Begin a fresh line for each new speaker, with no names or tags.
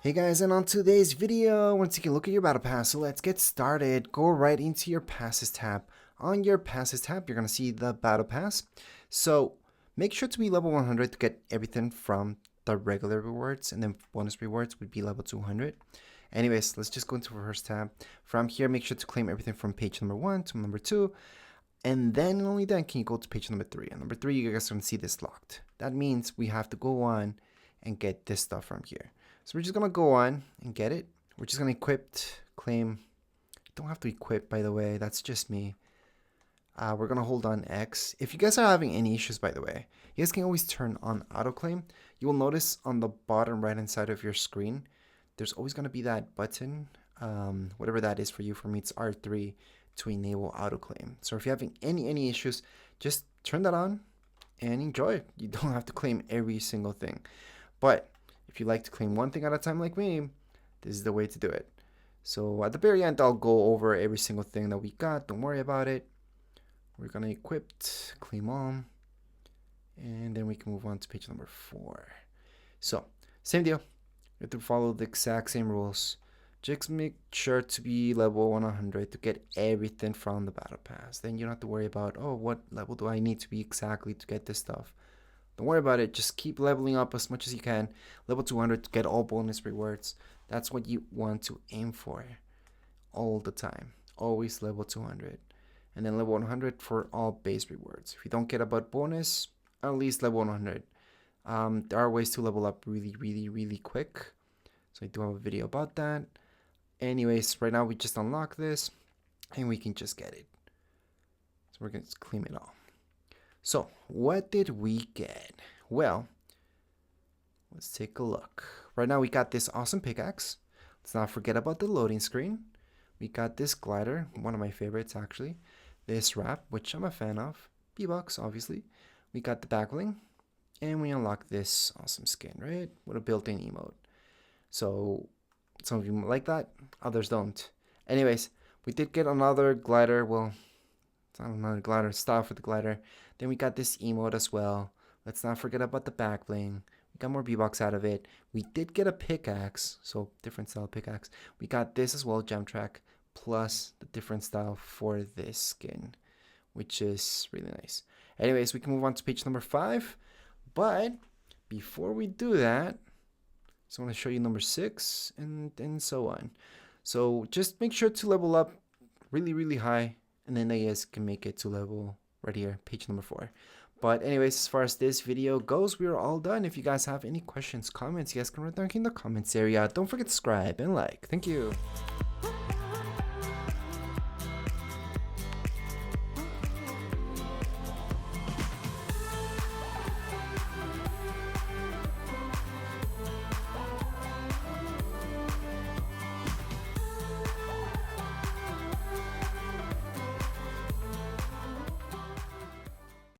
Hey guys, and on today's video, once you can look at your battle pass, so let's get started. Go right into your passes tab. On your passes tab, you're going to see the battle pass. So make sure to be level 100 to get everything from the regular rewards, and then bonus rewards would be level 200. Anyways, let's just go into the first tab. From here, make sure to claim everything from page number 1 to number 2. And then and only then can you go to page number 3. And number 3, you guys are going to see this locked. That means we have to go on and get this stuff from here. So we're just going to go on and get it. We're just going to equip, claim. Don't have to equip, by the way. That's just me. We're going to hold on X. If you guys are having any issues, by the way, you guys can always turn on auto claim. You will notice on the bottom right hand side of your screen, there's always going to be that button, whatever that is for you. For me, it's R3 to enable auto claim. So if you're having any issues, just turn that on and enjoy. You don't have to claim every single thing. But if you like to claim one thing at a time like me, this is the way to do it. So at the very end, I'll go over every single thing that we got. Don't worry about it. We're going to equip, claim all, and then we can move on to page number 4. So same deal. You have to follow the exact same rules. Just make sure to be level 100 to get everything from the battle pass. Then you don't have to worry about, oh, what level do I need to be exactly to get this stuff. Don't worry about it. Just keep leveling up as much as you can. Level 200 to get all bonus rewards. That's what you want to aim for all the time. Always level 200. And then level 100 for all base rewards. If you don't get about bonus, at least level 100. There are ways to level up really quick. So I do have a video about that. Anyways, right now we just unlock this and we can just get it. So we're going to claim it all. So what did we get? Well, let's take a look. Right now we got this awesome pickaxe. Let's not forget about the loading screen. We got this glider, one of my favorites actually. This wrap, which I'm a fan of. B-Bucks, obviously. We got the back bling. And we unlock this awesome skin, right? With a built-in emote. So some of you like that, others don't. Anyways, we did get another glider. Well, it's not another glider, style for the glider. Then we got this emote as well. Let's not forget about the back bling. We got more B-Bucks out of it. We did get a pickaxe, so different style pickaxe. We got this as well, gem track, plus the different style for this skin, which is really nice. Anyways, we can move on to page number 5. But before we do that, so I want to show you number 6 and so on. So just make sure to level up really high, and then you guys can make it to level right here, page number 4. But anyways, as far as this video goes, we're all done. If you guys have any questions, comments, you guys can write down in the comments area. Don't forget to subscribe and like. Thank you.